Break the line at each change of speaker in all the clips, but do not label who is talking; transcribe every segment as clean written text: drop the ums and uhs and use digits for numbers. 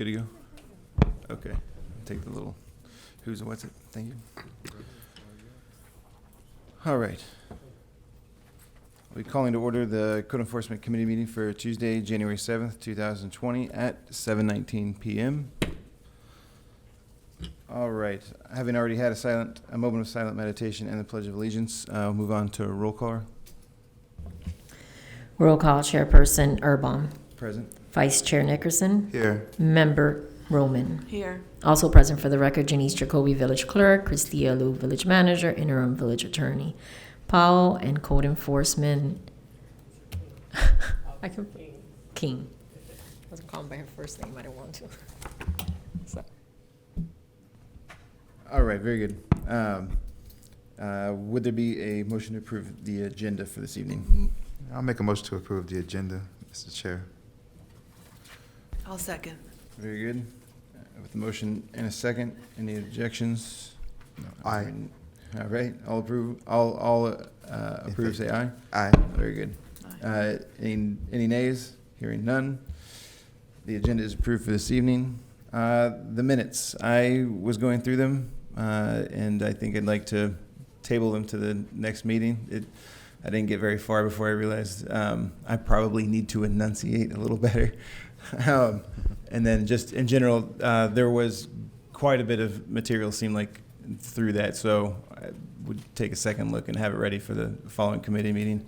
Good to go? Okay. Take the little who's and what's it. Thank you. All right. We're calling to order the Code Enforcement Committee meeting for Tuesday, January 7th, 2020 at 7:19 p.m. All right. Having already had a moment of silent meditation and the Pledge of Allegiance, we'll move on to roll call.
Roll call, Chairperson Erbom.
Present.
Vice Chair Nickerson.
Here.
Member Roman.
Here.
Also present for the record, Janice Jacoby, Village Clerk, Christia Liu, Village Manager, Interim Village Attorney Powell, and Code Enforcement King. I wasn't calling by her first name, I didn't want to. So.
All right, very good. Would there be a motion to approve the agenda for this evening?
I'll make a motion to approve the agenda, Mr. Chair.
I'll second.
Very good. With the motion and a second, any objections? No.
Aye.
All right, all approve, say aye.
Aye.
Very good. Any nays? Hearing none. The agenda is approved for this evening. The minutes, I was going through them, and I think I'd like to table them to the next meeting. I didn't get very far before I realized I probably need to enunciate a little better. And then just in general, there was quite a bit of material, seemed like, through that. So I would take a second look and have it ready for the following committee meeting.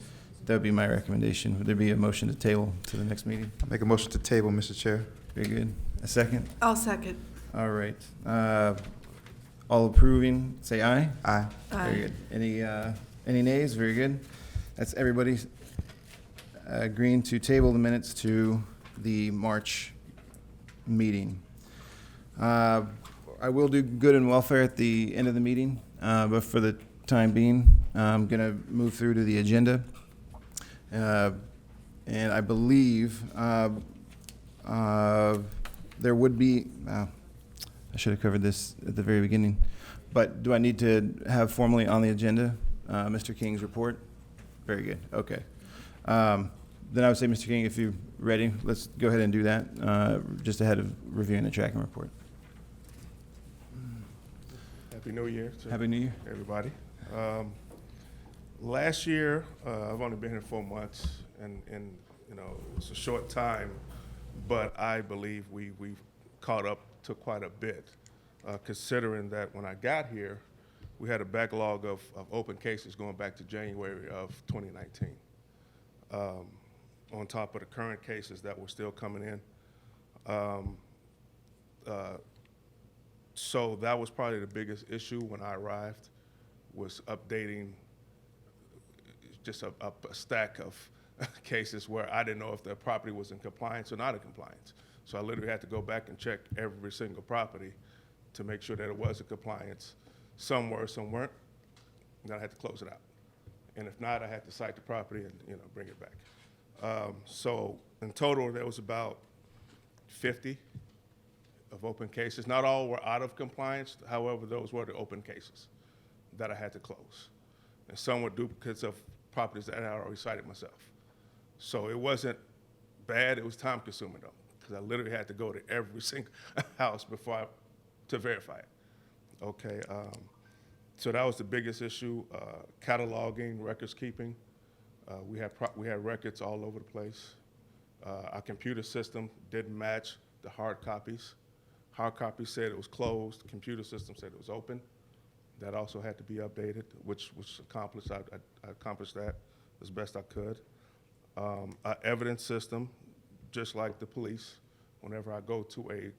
That would be my recommendation. Would there be a motion to table to the next meeting?
I'll make a motion to table, Mr. Chair.
Very good. A second?
I'll second.
All right. All approving, say aye.
Aye.
Very good. Any nays? Very good. That's everybody agreeing to table the minutes to the March meeting. I will do good and welfare at the end of the meeting, but for the time being, I'm going to move through to the agenda. And I believe there would be, I should have covered this at the very beginning, but do I need to have formally on the agenda Mr. King's report? Very good. Okay. Then I would say, Mr. King, if you're ready, let's go ahead and do that, just ahead of reviewing the tracking report.
Happy New Year to
Happy New Year.
everybody. Last year, I've only been here 4 months, and it's a short time, but I believe we've caught up to quite a bit, considering that when I got here, we had a backlog of open cases going back to January of 2019. On top of the current cases that were still coming in. So that was probably the biggest issue when I arrived, was updating just a stack of cases where I didn't know if the property was in compliance or not in compliance. So I literally had to go back and check every single property to make sure that it was in compliance. Some were, some weren't, and then I had to close it out. And if not, I had to cite the property and bring it back. So in total, there was about 50 of open cases. Not all were out of compliance. However, those were the open cases that I had to close. And some were duplicates of properties that I had already cited myself. So it wasn't bad. It was time consuming though, because I literally had to go to every single house to verify it. Okay. So that was the biggest issue, cataloging, records keeping. We had records all over the place. Our computer system didn't match the hard copies. Hard copies said it was closed. The computer system said it was open. That also had to be updated, which was accomplished. I accomplished that as best I could. Our evidence system, just like the police, whenever I go to a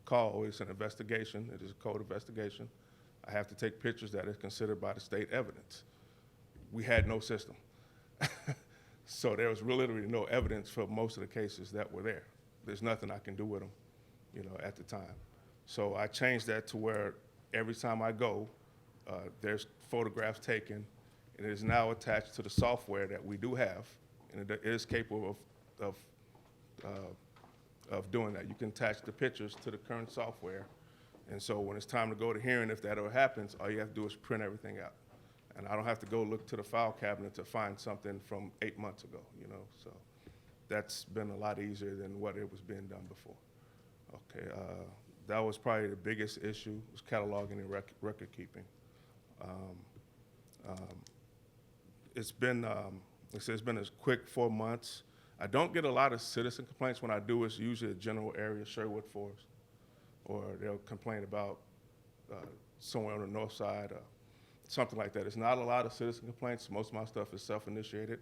call, it's an investigation. It is a code investigation. I have to take pictures that is considered by the state evidence. We had no system. So there was literally no evidence for most of the cases that were there. There's nothing I can do with them, at the time. So I changed that to where every time I go, there's photographs taken, and it is now attached to the software that we do have, and it is capable of doing that. You can attach the pictures to the current software, and so when it's time to go to hearing, if that ever happens, all you have to do is print everything out. And I don't have to go look to the file cabinet to find something from 8 months ago, So that's been a lot easier than what it was being done before. Okay. That was probably the biggest issue, was cataloging and record keeping. It's been, like I said, it's been a quick 4 months. I don't get a lot of citizen complaints. When I do, it's usually a general area, Sherwood Forest, or they'll complain about somewhere on the north side, something like that. It's not a lot of citizen complaints. Most of my stuff is self-initiated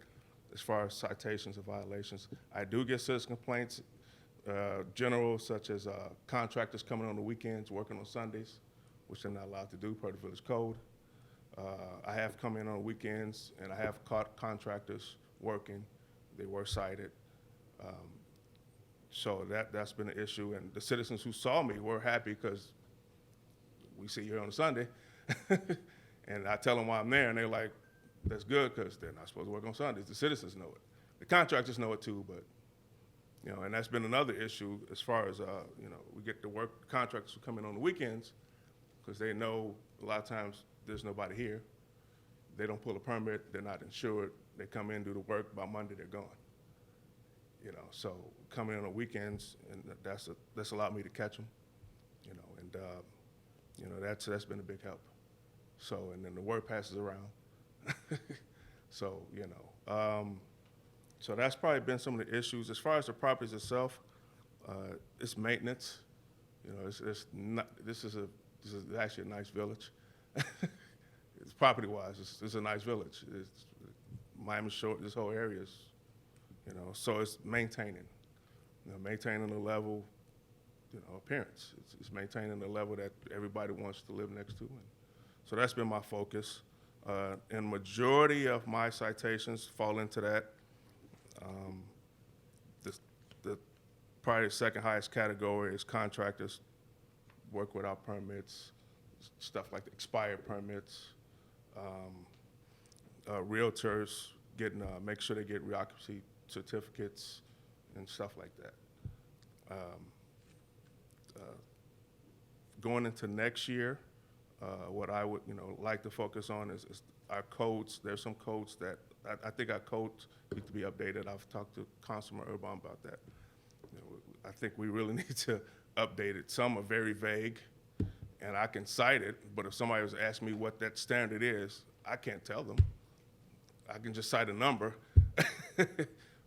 as far as citations and violations. I do get citizen complaints, general, such as contractors coming on the weekends, working on Sundays, which they're not allowed to do per the village code. I have come in on weekends, and I have caught contractors working. They were cited. So that's been an issue. And the citizens who saw me were happy because we see you here on a Sunday. And I tell them why I'm there, and they're like, that's good because they're not supposed to work on Sundays. The citizens know it. The contractors know it too, but, you know, and that's been another issue as far as, you know, we get to work, contractors who come in on the weekends because they know a lot of times there's nobody here. They don't pull a permit, they're not insured. They come in, do the work, by Monday they're gone. You know, so coming in on weekends, and that's allowed me to catch them, you know, and, you know, that's been a big help. So, and then the word passes around. So, you know, so that's probably been some of the issues. As far as the properties itself, it's maintenance. You know, it's not, this is actually a nice village. It's property-wise, it's a nice village. It's Miami Shore, this whole area is, you know, so it's maintaining the level, you know, appearance. It's maintaining the level that everybody wants to live next to. And so that's been my focus. And majority of my citations fall into that. Probably the second highest category is contractors work without permits, stuff like expired permits. Realtors make sure they get reoccupancy certificates and stuff like that. Going into next year, what I would, you know, like to focus on is our codes. There's some codes that I think our codes need to be updated. I've talked to Councilman Urban about that. You know, I think we really need to update it. Some are very vague, and I can cite it, but if somebody was asking me what that standard is, I can't tell them. I can just cite a number.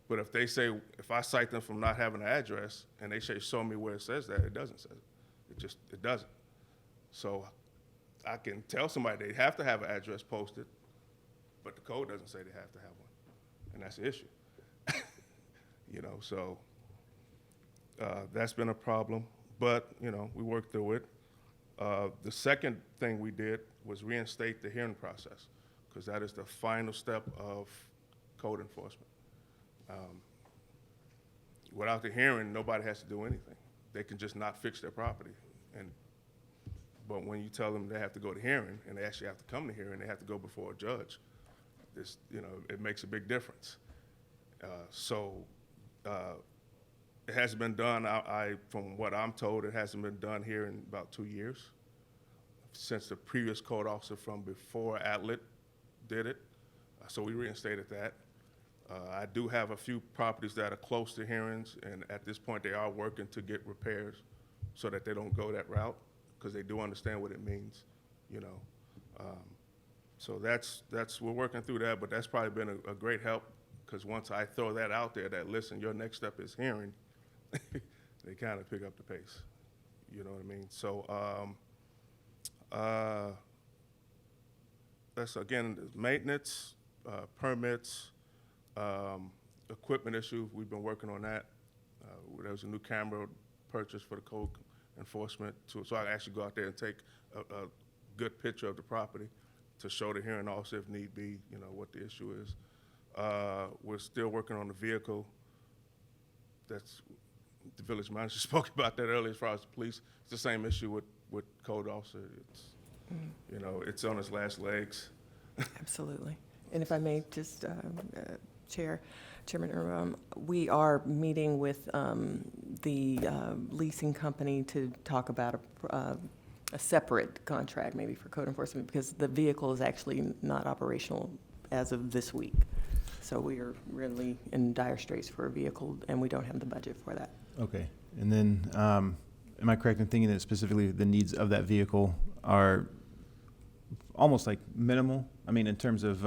But if they say, if I cite them from not having an address, and they say, show me where it says that, it doesn't say it. It doesn't. So I can tell somebody they have to have an address posted, but the code doesn't say they have to have one, and that's the issue. You know, so that's been a problem, but, you know, we worked through it. The second thing we did was reinstate the hearing process, because that is the final step of code enforcement. Without the hearing, nobody has to do anything. They can just not fix their property. But when you tell them they have to go to hearing, and they actually have to come to hearing, they have to go before a judge, you know, it makes a big difference. It hasn't been done. From what I'm told, it hasn't been done here in about 2 years, since the previous code officer from before Atlet did it. So we reinstated that. I do have a few properties that are close to hearings, and at this point they are working to get repairs so that they don't go that route, because they do understand what it means, you know. So we're working through that, but that's probably been a great help, because once I throw that out there, that listen, your next step is hearing, they kind of pick up the pace, you know what I mean? So that's, again, maintenance, permits, equipment issue. We've been working on that. There was a new camera purchase for the code enforcement, so I can actually go out there and take a good picture of the property to show the hearing officer if need be, you know, what the issue is. We're still working on the vehicle. That's, the village manager spoke about that earlier as far as the police. It's the same issue with code officer. It's, you know, it's on its last legs.
Absolutely. And if I may just, Chairman, we are meeting with the leasing company to talk about a separate contract maybe for code enforcement, because the vehicle is actually not operational as of this week. So we are really in dire straits for a vehicle, and we don't have the budget for that.
Okay. And then
am I correct in thinking that specifically the needs of that vehicle are almost like minimal? I mean, in terms of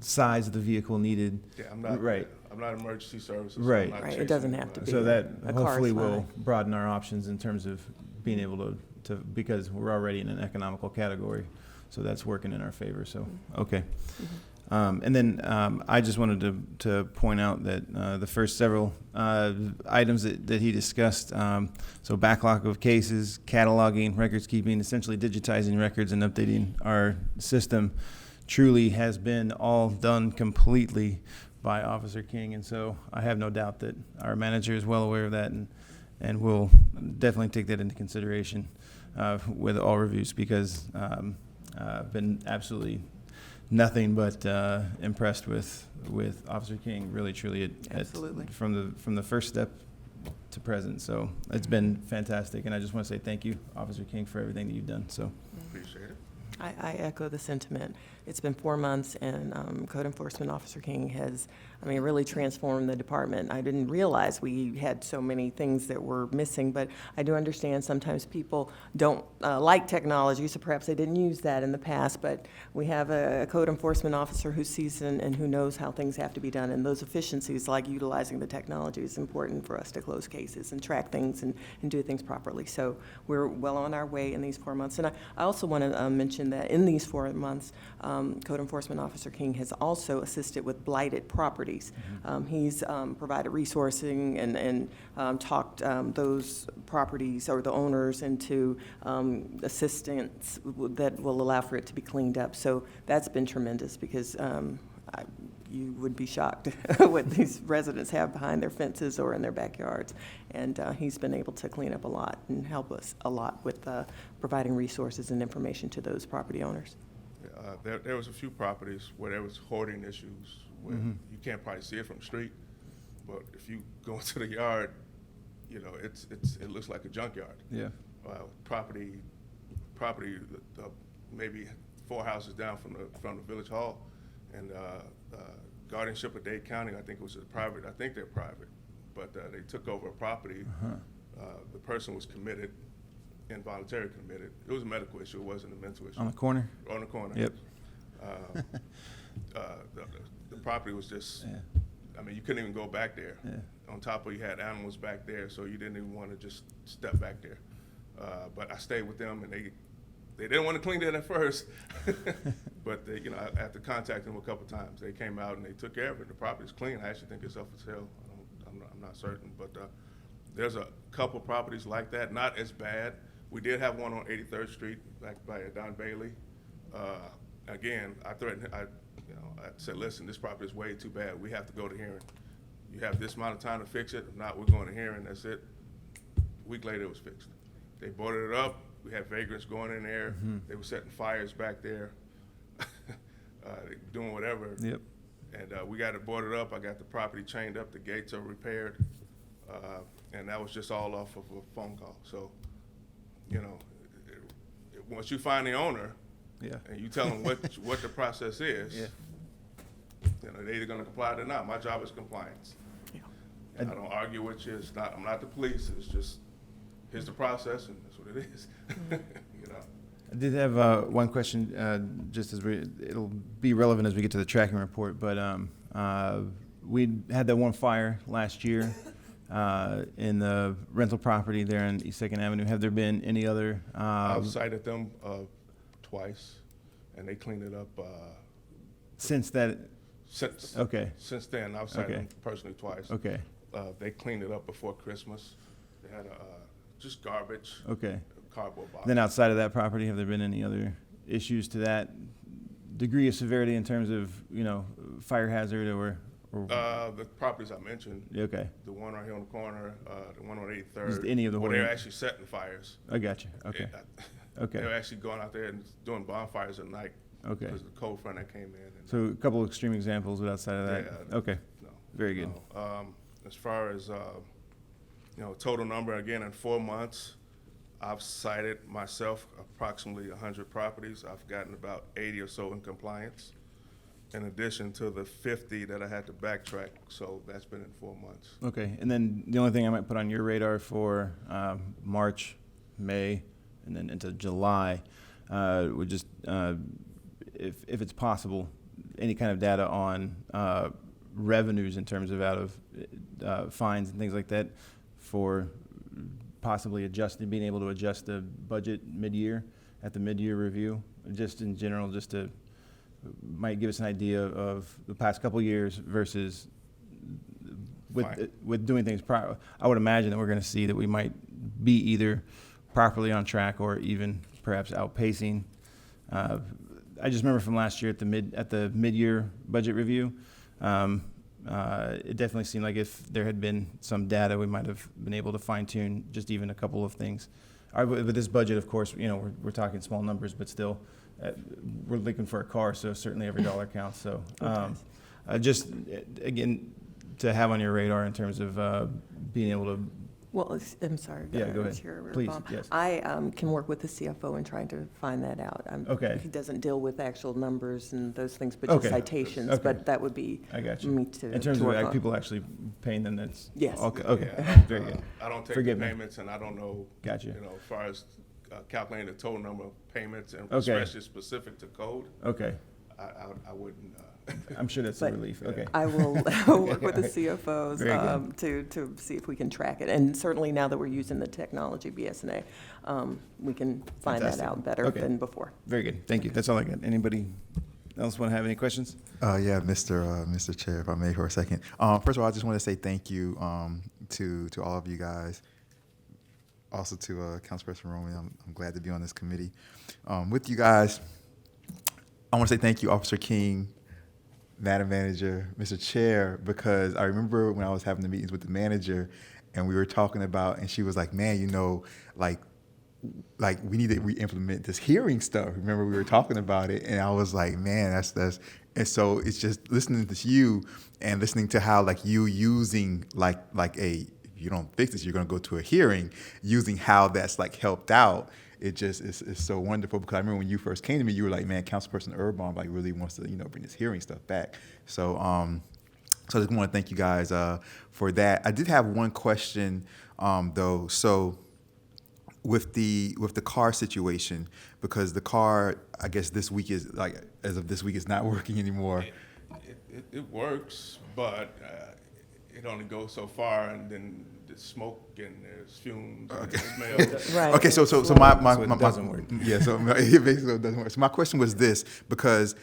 size of the vehicle needed.
Yeah, I'm not,
Right.
I'm not emergency services. so I'm
Right.
not
Right, it
chasing
doesn't have to
anybody.
be.
So that
A car's
hopefully will
fine.
broaden our options in terms of being able to, because we're already in an economical category. So that's working in our favor, so, okay. And then I just wanted to point out that the first several items that he discussed, so backlog of cases, cataloging, records keeping, essentially digitizing records and updating our system, truly has been all done completely by Officer King. And so I have no doubt that our manager is well aware of that and will definitely take that into consideration with all reviews, because I've been absolutely nothing but impressed with Officer King, really, truly,
Absolutely.
from the first step to present. So it's been fantastic, and I just want to say thank you, Officer King, for everything that you've done. So
Appreciate it.
I echo the sentiment. It's been 4 months, and Code Enforcement Officer King has, really transformed the department. I didn't realize we had so many things that were missing, but I do understand sometimes people don't like technology, so perhaps they didn't use that in the past, but we have a code enforcement officer who's seasoned and who knows how things have to be done, and those efficiencies, like utilizing the technology, is important for us to close cases and track things and do things properly. So we're well on our way in these 4 months. And I also want to mention that in these 4 months, Code Enforcement Officer King has also assisted with blighted properties. He's provided resourcing and talked those properties or the owners into assistance that will allow for it to be cleaned up. So that's been tremendous, because you would be shocked what these residents have behind their fences or in their backyards. And he's been able to clean up a lot and help us a lot with providing resources and information to those property owners.
There was a few properties where there was hoarding issues, where you can't probably see it from the street, but if you go into the yard, it looks like a junkyard.
yeah,
Property, maybe 4 houses down from the village hall, and guardianship of Dade County, I think it was private. I think they're private, but they took over a property. The person was committed, involuntarily committed. It was a medical issue. It wasn't a mental issue.
on the corner.
On the corner.
Yep.
The property was just,
Yeah.
you couldn't even go back there.
Yeah.
On top of, you had animals back there, so you didn't even want to just step back there. But I stayed with them, and they didn't want to clean it at first. But they, after contacting them a couple times, they came out and they took care of it. The property's clean. I actually think it's up for sale. I'm not certain, but there's a couple properties like that, not as bad. We did have one on 83rd Street, back by Don Bailey. Again, I threatened, I said, listen, this property is way too bad. We have to go to hearing. You have this amount of time to fix it. If not, we're going to hearing. That's it. A week later, it was fixed. They boarded it up. We had vagrants going in there. They were setting fires back there, doing whatever.
Yep.
And we got it boarded up. I got the property chained up. The gates are repaired. And that was just all off of a phone call. So, once you find the owner,
Yeah.
and you tell them what the process is,
Yeah.
they're either going to comply or not. My job is compliance.
Yeah.
And I don't argue with you. I'm not the police. It's just, here's the process, and that's what it is.
I did have one question, just as it'll be relevant as we get to the tracking report, but we had that one fire last year in the rental property there on East 2nd Avenue. Have there been any other?
I've cited them twice, and they cleaned it up
Since that?
since
Okay,
since then. I've cited
Okay.
them personally twice.
okay,
They cleaned it up before Christmas. They had just garbage,
okay.
cardboard box.
Then outside of that property, have there been any other issues to that degree of severity in terms of, fire hazard or?
The properties I mentioned,
Okay,
the one right here on the corner, the one on 83rd.
Just any of the
where they're
hoarding-
actually setting fires.
I got you, okay, okay.
They're actually going out there and doing bonfires at night.
Okay.
Because of the cold front that came in. And,
So a couple of extreme examples, but outside of that?
Yeah.
Okay,
no.
very good.
No. As far as, total number, again, in 4 months, I've cited myself approximately 100 properties. I've gotten about 80 or so in compliance. in addition to the 50 that I had to backtrack, so that's been in 4 months.
Okay, and then the only thing I might put on your radar for March, May, and then into July would just, if it's possible, any kind of data on revenues in terms of out of fines and things like that for possibly being able to adjust the budget mid-year at the mid-year review, just in general, just to might give us an idea of the past couple years versus
Fine.
with doing things prior. I would imagine that we're going to see that we might be either properly on track or even perhaps outpacing. I just remember from last year at the mid-year budget review, it definitely seemed like if there had been some data, we might have been able to fine-tune just even a couple of things. With this budget, of course, we're talking small numbers, but still, we're looking for a car, so certainly every dollar counts. So, just again, to have on your radar in terms of being able to.
Well, I'm sorry.
Yeah, go ahead.
Chair
Please,
Baum.
yes.
I can work with the CFO in trying to find that out.
Okay.
He doesn't deal with actual numbers and those things, but just
Okay.
citations.
Okay.
But that would be
I got you.
me to
In terms
to
of
work on.
people actually paying them, that's.
Yes.
Okay,
Yeah,
very good.
I don't take the
Forgive me.
payments, and I don't know,
Gotcha.
as far as calculating the total number of payments, and
Okay.
especially specific to code,
Okay,
I wouldn't.
I'm sure that's a
But-
relief, okay.
I will work with the CFOs
Very good.
to see if we can track it. And certainly now that we're using the technology, BSNA, we can find that
Fantastic.
out better
Okay.
than before.
Very good, thank you. That's all I got. Anybody else want to have any questions?
Yeah, Mr. Chair, if I may for a second. First of all, I just want to say thank you to all of you guys. Also to Councilperson Roman, I'm glad to be on this committee. With you guys, I want to say thank you, Officer King, Madam Manager, Mr. Chair, because I remember when I was having the meetings with the manager and we were talking about, and she was like, man, like we need to re-implement this hearing stuff. Remember we were talking about it, and I was like, man, that's, and so it's just listening to you and listening to how like you using like if you don't fix this, you're gonna go to a hearing, using how that's like helped out. It just is so wonderful, because I remember when you first came to me, you were like, man, Councilperson Urban like really wants to, bring this hearing stuff back. So, so I just want to thank you guys for that. I did have one question though. So with the car situation, because the car, I guess this week is like, as of this week, is not working anymore.
It works, but it only goes so far, and then the smoke and there's fumes and the smell.
Right.
Okay, so my
So it doesn't work.
Yeah, so it basically doesn't work. So my question was this, because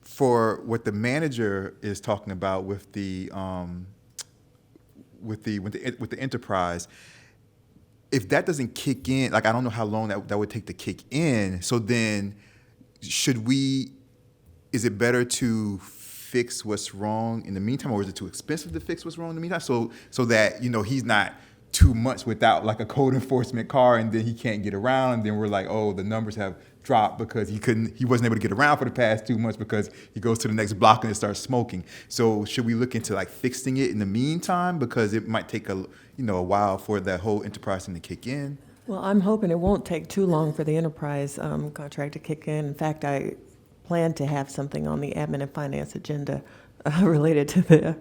for what the manager is talking about with the enterprise, if that doesn't kick in, like I don't know how long that would take to kick in. So then, is it better to fix what's wrong in the meantime, or is it too expensive to fix what's wrong in the meantime? So that he's not 2 months without like a code enforcement car, and then he can't get around, and then we're like, oh, the numbers have dropped because he wasn't able to get around for the past 2 months because he goes to the next block and it starts smoking. So should we look into like fixing it in the meantime, because it might take a while for that whole enterprise thing to kick in?
Well, I'm hoping it won't take too long for the enterprise contract to kick in. In fact, I plan to have something on the admin and finance agenda related to the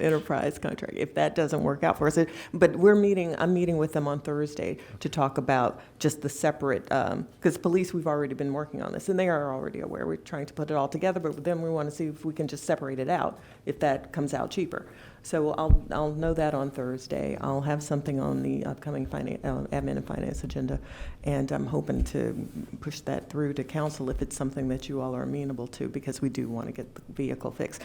enterprise contract, if that doesn't work out for us. But I'm meeting with them on Thursday to talk about just the separate, because police, we've already been working on this, and they are already aware. We're trying to put it all together, but then we want to see if we can just separate it out, if that comes out cheaper. So I'll know that on Thursday. I'll have something on the upcoming admin and finance agenda, and I'm hoping to push that through to council if it's something that you all are amenable to, because we do want to get the vehicle fixed,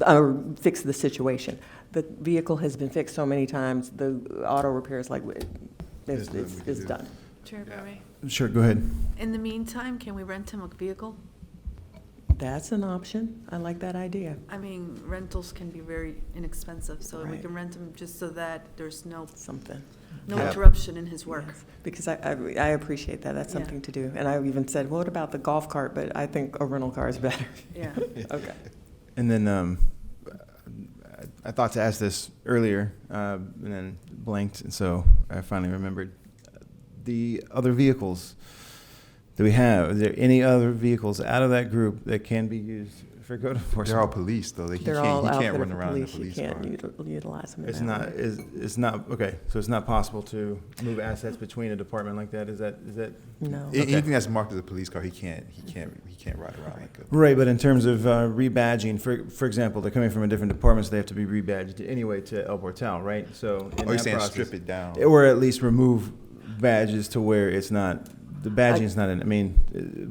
or fix the situation. The vehicle has been fixed so many times, the auto repair is like, it's done.
Chair Barry,
Sure, go ahead.
in the meantime, can we rent him a vehicle?
That's an option. I like that idea.
I mean, rentals can be very inexpensive, so we
Right.
can rent him just so that there's no
Something.
Yeah.
interruption in his work.
Yes, because I appreciate that. That's
Yeah.
something to do. And I even said, what about the golf cart? But I think a rental car is better.
Yeah.
Okay.
And then I thought to ask this earlier, and then blanked, and so I finally remembered. The other vehicles that we have, is there any other vehicles out of that group that can be used for code
They're all
enforcement.
police, though. He
They're
can't,
all
he can't
outfitted
run
for
around in a
police.
police
You
car.
can't utilize them in
It's
that
not,
way.
it's not, okay, so it's not possible to move assets between a department like that? Is that?
No.
Anything that's marked as a police car, he can't ride around like a.
Right, but in terms of rebadging, for example, they're coming from a different department, so they have to be rebadged anyway to El Portal, right? So in
Oh, you're
that
saying
process-
strip it down?
Or at least remove badges to where it's not, the badging is not, I mean,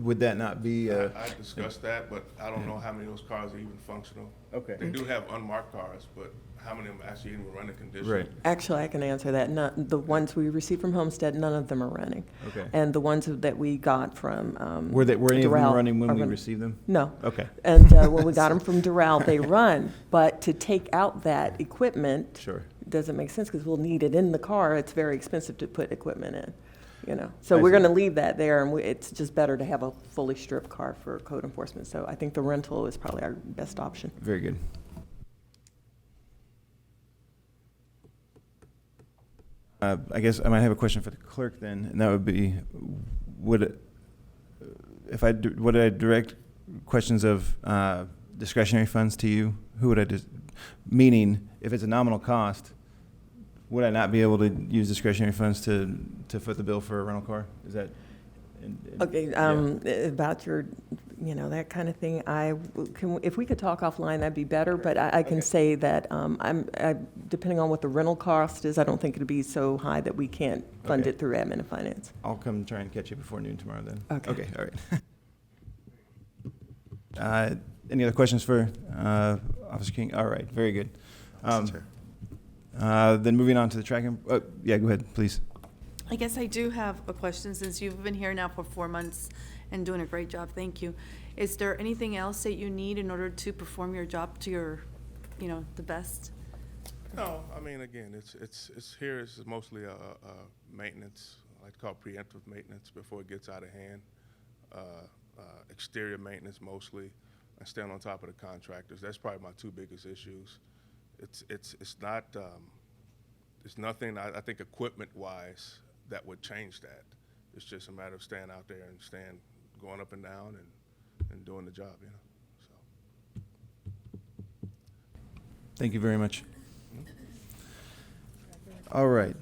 would that not be?
I discussed that, but I don't know how many of those cars are even functional.
Okay.
They do have unmarked cars, but how many of them actually even run the condition?
Right,
Actually, I can answer that. The ones we received from Homestead, none of them are running.
okay.
And the ones that we got from
Were any of them
Doral
running when
are
we
running.
received them?
No.
Okay,
And when we got them from Doral, they run. But to take out that equipment
sure.
doesn't make sense because we'll need it in the car. It's very expensive to put equipment in, you know. So
I
we're
see.
going to leave that there, and it's just better to have a fully stripped car for code enforcement. So I think the rental is probably our best option.
Very good. I guess I might have a question for the clerk then, and that would be, would I direct questions of discretionary funds to you? Who would I just, meaning, if it's a nominal cost, would I not be able to use discretionary funds to foot the bill for a rental car? Is that?
Okay,
yeah.
about your, that kind of thing, if we could talk offline, that'd be better, but I can
Okay.
say that depending on what the rental cost is, I don't think it'd be so high that we can't fund
Okay.
it through admin and finance.
I'll come try and catch you before noon tomorrow then.
Okay.
Okay, all right. Any other questions for Officer King? All right, very good.
Mr. Chair.
Then moving on to the tracking, yeah, go ahead, please.
I guess I do have a question, since you've been here now for 4 months and doing a great job, thank you. Is there anything else that you need in order to perform your job to your, the best?
No, I mean, again, it's here, it's mostly a maintenance, I like to call preemptive maintenance before it gets out of hand. Exterior maintenance mostly, and staying on top of the contractors. That's probably my two biggest issues. It's not, it's nothing, I think equipment-wise, that would change that. It's just a matter of staying out there and going up and down and doing the job, so.
Thank you very much. All right.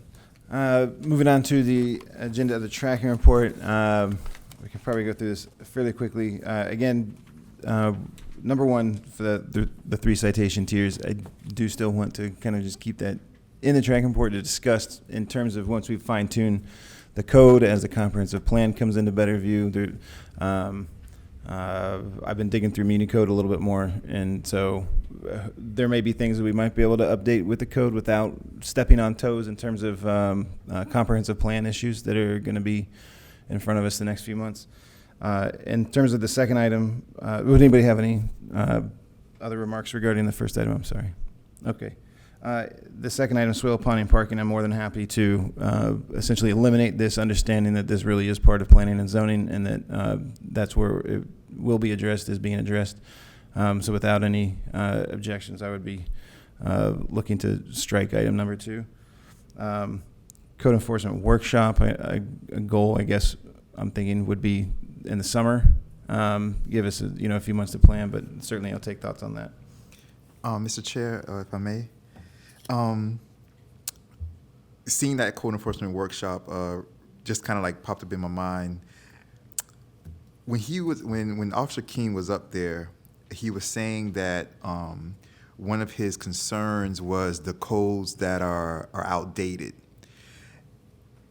Moving on to the agenda of the tracking report. We can probably go through this fairly quickly. Again, number one, for the 3 citation tiers, I do still want to kind of just keep that in the tracking report to discuss in terms of once we fine-tune the code as the comprehensive plan comes into better view. I've been digging through Municode a little bit more, and so there may be things that we might be able to update with the code without stepping on toes in terms of comprehensive plan issues that are going to be in front of us the next few months. In terms of the second item, would anybody have any other remarks regarding the first item? I'm sorry. Okay. The second item, soil ponding and parking, I'm more than happy to essentially eliminate this, understanding that this really is part of planning and zoning, and that that's where it will be addressed, is being addressed. So without any objections, I would be looking to strike item number 2. Code enforcement workshop, a goal, I guess, I'm thinking would be in the summer. Give us a few months to plan, but certainly I'll take thoughts on that.
Mr. Chair, if I may, seeing that code enforcement workshop just kind of like popped up in my mind. When Officer King was up there, he was saying that one of his concerns was the codes that are outdated.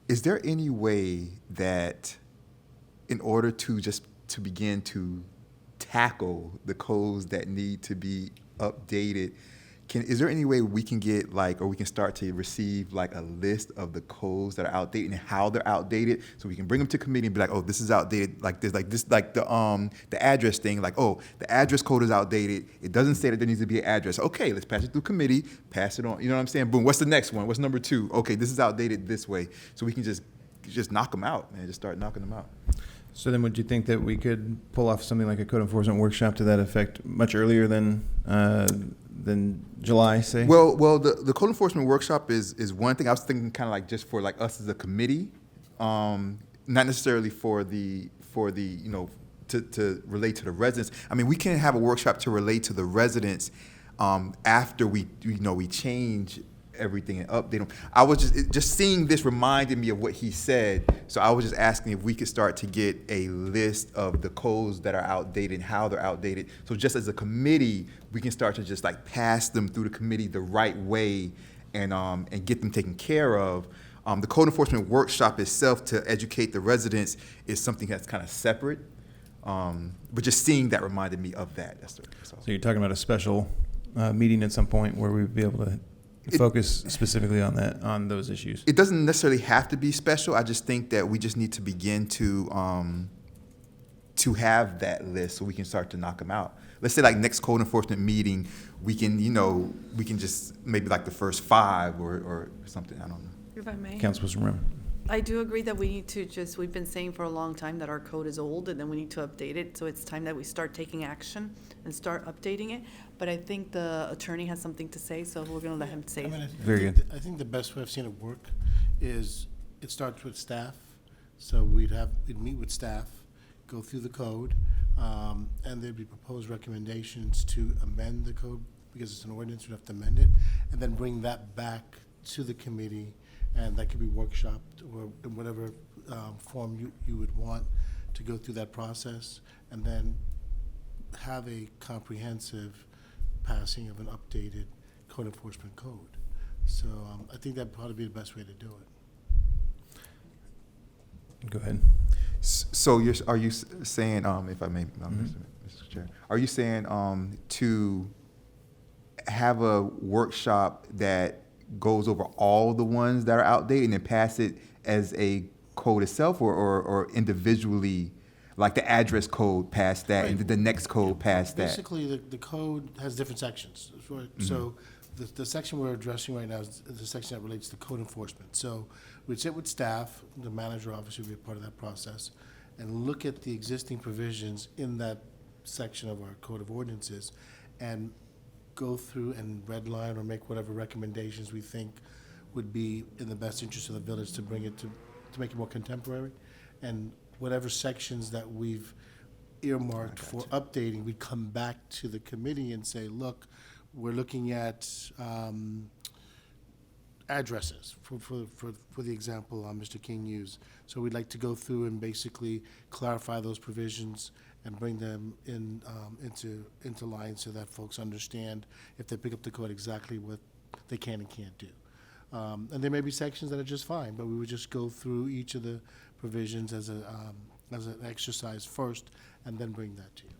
Is there any way that, in order to begin to tackle the codes that need to be updated, is there any way we can get or we can start to receive a list of the codes that are outdated and how they're outdated, so we can bring them to committee and be like, oh, this is outdated, the address thing, the address code is outdated. It doesn't say that there needs to be an address. Okay, let's pass it through committee, pass it on. You know what I'm saying? Boom. What's the next one? What's number 2? Okay, this is outdated this way, so we can just knock them out, man. Just start knocking them out.
So then would you think that we could pull off something like a code enforcement workshop to that effect much earlier than July, say?
Well, the code enforcement workshop is one thing. I was thinking kind of just for us as a committee, not necessarily for the to relate to the residents. I mean, we can have a workshop to relate to the residents after we change everything and update them. I was just seeing this reminded me of what he said. So I was just asking if we could start to get a list of the codes that are outdated, how they're outdated. So just as a committee, we can start to just like pass them through the committee the right way and get them taken care of. The code enforcement workshop itself to educate the residents is something that's kind of separate. But just seeing that reminded me of that. That's all.
So you're talking about a special meeting at some point where we'd be able to focus specifically on those issues.
It doesn't necessarily have to be special. I just think that we just need to begin to have that list so we can start to knock them out. Let's say like next code enforcement meeting, we can just maybe like the first 5 or something. I don't know.
If I may.
Councilperson Rim.
I do agree that we need to we've been saying for a long time that our code is old and then we need to update it. So it's time that we start taking action and start updating it. But I think the attorney has something to say, so we're gonna let him say
I mean,
it.
Very
think
good.
I think the best way I've seen it work is it starts with staff. So we'd meet with staff, go through the code, and there'd be proposed recommendations to amend the code because it's an ordinance, we'd have to amend it, and then bring that back to the committee, and that could be workshopped or in whatever form you would want to go through that process, and then have a comprehensive passing of an updated code enforcement code. So I think that'd probably be the best way to do it.
Go ahead.
So are you saying, if I may, Mr. Chair, are you saying to have a workshop that goes over all the ones that are outdated and then pass it as a code itself, or individually, like the address code past that and the next code past that?
Basically, the code has different sections. So the section we're addressing right now is the section that relates to code enforcement. So we'd sit with staff, the manager obviously would be a part of that process, and look at the existing provisions in that section of our code of ordinances and go through and redline or make whatever recommendations we think would be in the best interest of the village to bring it to make it more contemporary. And whatever sections that we've earmarked for updating, we come back to the committee and say, look, we're looking at addresses, for the example Mr. King used. So we'd like to go through and basically clarify those provisions and bring them into line so that folks understand if they pick up the code exactly what they can and can't do. And there may be sections that are just fine, but we would just go through each of the provisions as an exercise first, and then bring that to you.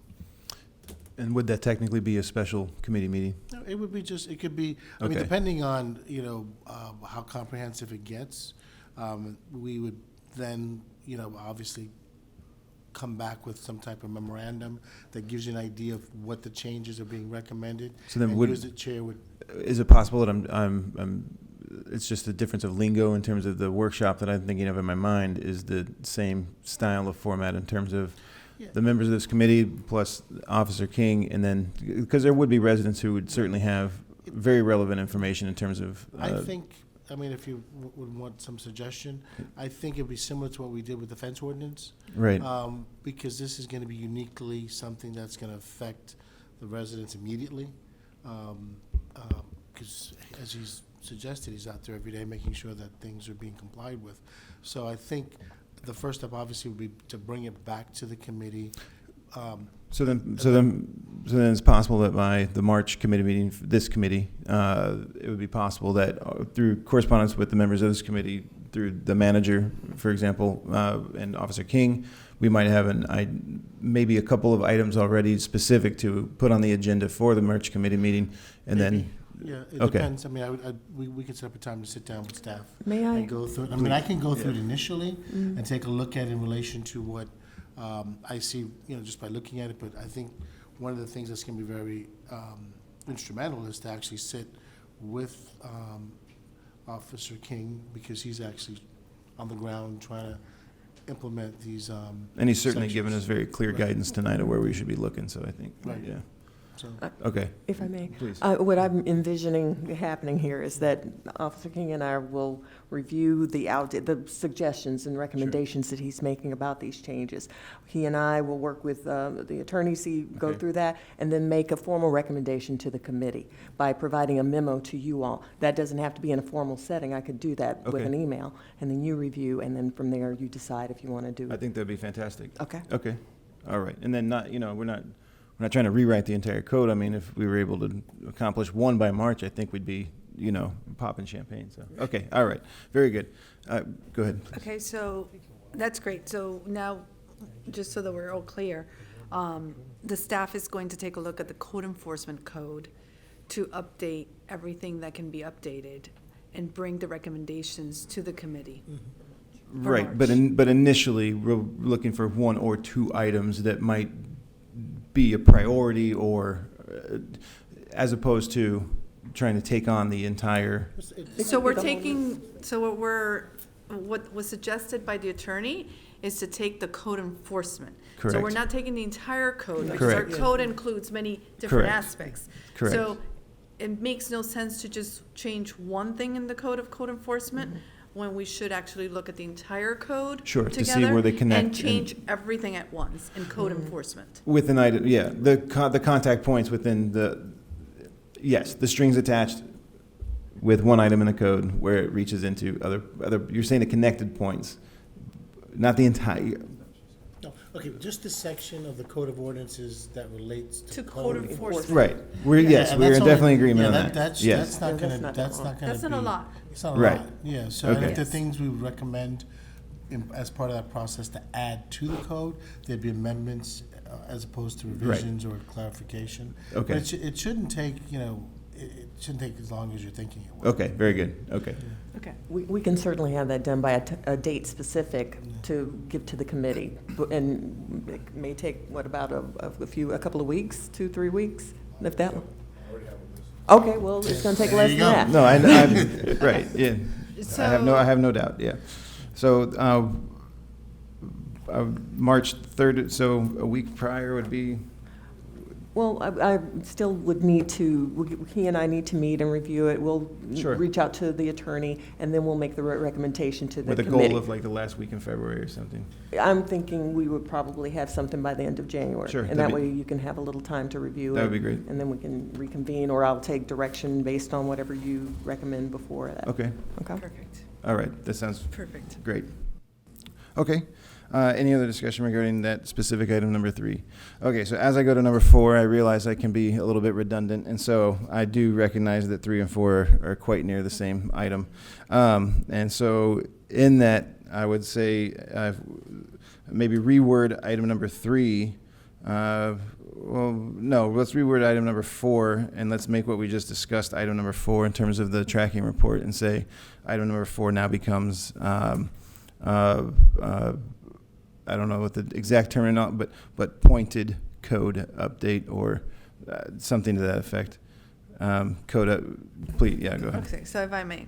And would that technically be a special committee meeting?
No, it would be it could be, I mean,
Okay.
depending on, how comprehensive it gets, we would then, obviously come back with some type of memorandum that gives you an idea of what the changes are being recommended.
So then
and
would-
you as the chair would,
Is it possible that it's just a difference of lingo in terms of the workshop that I'm thinking of in my mind is the same style of format in terms of
Yeah.
the members of this committee plus Officer King, and then, because there would be residents who would certainly have very relevant information in terms of.
I think, if you would want some suggestion, I think it'd be similar to what we did with the fence ordinance.
Right.
Because this is gonna be uniquely something that's gonna affect the residents immediately. Because as he's suggested, he's out there every day making sure that things are being complied with. So I think the first step obviously would be to bring it back to the committee.
So then it's possible that by the March committee meeting, this committee, it would be possible that through correspondence with the members of this committee, through the manager, for example, and Officer King, we might have maybe a couple of items already specific to put on the agenda for the March committee meeting, and then.
Yeah, it
Okay.
depends. We could set up a time to sit down with staff.
May I?
And go through it. I can go through it initially and take a look at it in relation to what I see, just by looking at it. But I think one of the things that's going to be very instrumental is to actually sit with Officer King, because he's actually on the ground trying to implement these
And he's certainly given us
sections.
very clear
Right.
guidance tonight of where we should be looking, so I think,
Right.
yeah.
So,
Okay,
If I may.
please.
What I'm envisioning happening here is that Officer King and I will review the suggestions and recommendations that he's making about these changes. He and I will work with the attorney, go
Okay.
through that, and then make a formal recommendation to the committee by providing a memo to you all. That doesn't have to be in a formal setting. I could do that with
Okay.
an email, and then you review, and then from there, you decide if you want to do
I
it.
think that'd be fantastic.
Okay?
Okay, all right. And then we're not trying to rewrite the entire code. I mean, if we were able to accomplish one by March, I think we'd be, popping champagne, so. Okay, all right, very good. Go ahead, please.
Okay, so that's great. So now, just so that we're all clear, the staff is going to take a look at the code enforcement code to update everything that can be updated and bring the recommendations to the committee. for
Right, but
March.
but initially, we're looking for one or two items that might be a priority or, as opposed to trying to take on the entire,
So we're
the whole
taking, what was suggested by the attorney is to take the code enforcement. So we're
Correct.
not taking the entire code, because our
Correct.
code includes many different
Correct.
aspects.
Correct.
So it makes no sense to just change one thing in the code of code enforcement, when we should actually look at the entire code
Sure, to see
together
where they connect
and
and-
change everything at once in code enforcement.
with an item, yeah, the contact points within yes, the strings attached with one item in the code where it reaches into other, you're saying the connected points, not the entire,
no, okay, just the section of the Code of Ordinances that relates
To
to
code
code.
enforcement.
right. We're, yes,
And
we're
that's
in
only-
definitely agreement
yeah,
on that.
That's
Yes,
not
Yeah, that's
gonna,
not
that's
that
not gonna be.
That's not a lot.
It's not a
Right.
lot, yeah, so and
Okay.
if the things we recommend as part of that process to add to the code, there'd be amendments as opposed to revisions or clarification.
Okay.
But it shouldn't take, it shouldn't take as long as you're thinking it will.
Okay, very good, okay.
Okay.
We can certainly have that done by a date specific to give to the committee. And it may take, about a couple of weeks, 2-3 weeks, if that. Okay, well, it's gonna take
There
less
you
than
go.
that.
No, right, yeah. I have no doubt, yeah. So, March 3rd, so a week prior would be,
Well, I still would need to, he and I need to meet and review it. We'll
Sure.
reach out to the attorney, and then we'll make the recommendation to the
with a
committee.
goal of like the last week in February or something.
I'm thinking we would probably have something by the end of January.
Sure,
And
that'd
that
be-
way you can have a little time to review it.
That would be great.
And then we can reconvene, or I'll take direction based on whatever you recommend before that.
Okay,
Okay?
Perfect,
all right, that sounds
perfect.
great. Okay. Any other discussion regarding that specific item number 3? Okay, so as I go to number 4, I realize I can be a little bit redundant, and so I do recognize that 3 and 4 are quite near the same item. And so in that, I would say maybe reword item number 3. Well, no, let's reword item number 4, and let's make what we just discussed item number 4 in terms of the tracking report, and say item number 4 now becomes I don't know what the exact term is, but pointed code update or something to that effect. Please, yeah, go ahead.
Okay, so if I may.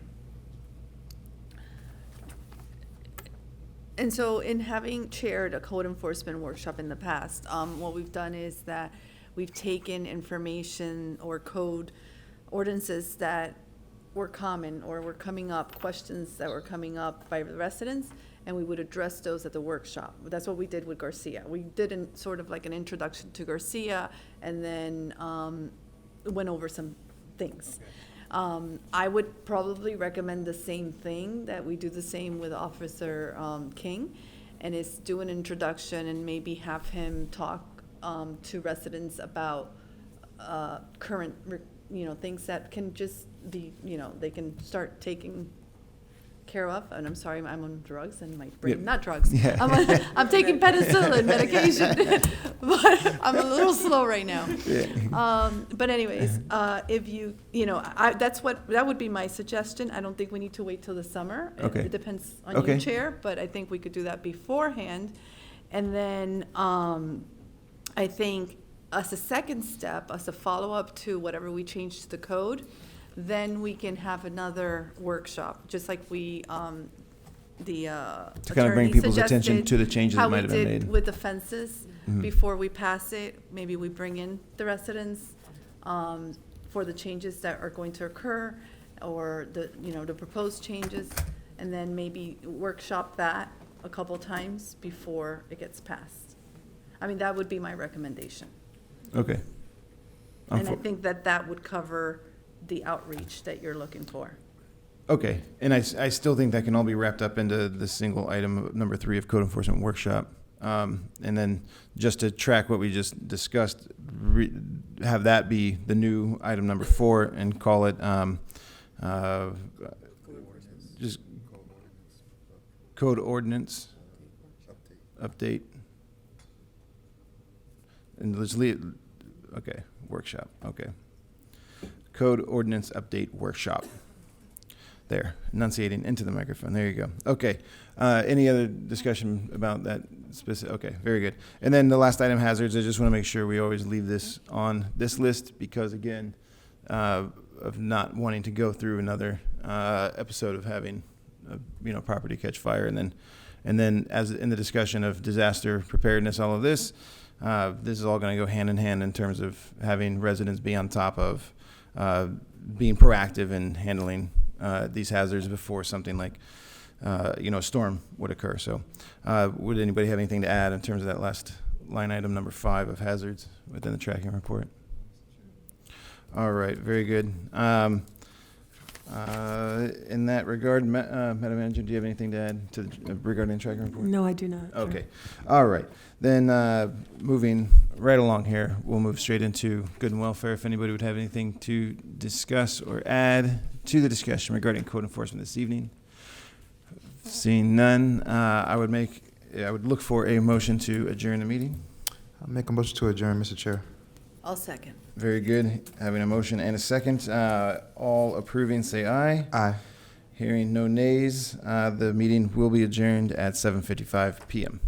And so in having chaired a code enforcement workshop in the past, what we've done is that we've taken information or code ordinances that were common or were coming up, questions that were coming up by the residents, and we would address those at the workshop. That's what we did with Garcia. We did sort of like an introduction to Garcia, and then went over some things. I would probably recommend the same thing, that we do the same with Officer King, and is do an introduction and maybe have him talk to residents about current, things that can just be, they can start taking care of. And I'm sorry, I'm on drugs and my brain,
Yep.
not drugs.
Yeah.
I'm taking penicillin medication, but I'm a little slow right now. But anyways, if that would be my suggestion. I don't think we need to wait till the summer.
Okay.
It depends on
Okay.
you, Chair, but I think we could do that beforehand. And then, I think as a second step, as a follow-up to whatever we change to the code, then we can have another workshop, just like we, the
To kind of bring
attorney
people's attention
suggested,
to the changes that might have been
How we
made.
did with the fences,
Mhm.
before we pass it, maybe we bring in the residents for the changes that are going to occur, or the proposed changes, and then maybe workshop that a couple times before it gets passed. I mean, that would be my recommendation.
Okay. I'm
And I
for-
think that would cover the outreach that you're looking for.
Okay, and I still think that can all be wrapped up into the single item number 3 of code enforcement workshop. And then just to track what we just discussed, have that be the new item number 4 and call it just code ordinance update. And let's leave, okay, workshop, okay. Code ordinance update workshop. There, enunciating into the microphone. There you go. Okay. Any other discussion about that specific? Okay, very good. And then the last item, hazards. I just want to make sure we always leave this on this list because, again, of not wanting to go through another episode of having, property catch fire, and then as in the discussion of disaster preparedness, all of this, this is all going to go hand in hand in terms of having residents be on top of being proactive in handling these hazards before something like, a storm would occur. So would anybody have anything to add in terms of that last line item number 5 of hazards within the tracking report? All right, very good. In that regard, Madam Manager, do you have anything to add to regarding the tracking report?
No, I do not. Chair.
Okay. All right. Then moving right along here, we'll move straight into good and welfare. If anybody would have anything to discuss or add to the discussion regarding code enforcement this evening. Seeing none, I would look for a motion to adjourn the meeting.
I'll make a motion to adjourn, Mr. Chair.
I'll second.
Very good. Having a motion and a second. All approving, say aye.
Aye.
Hearing no nays, the meeting will be adjourned at 7:55 p.m.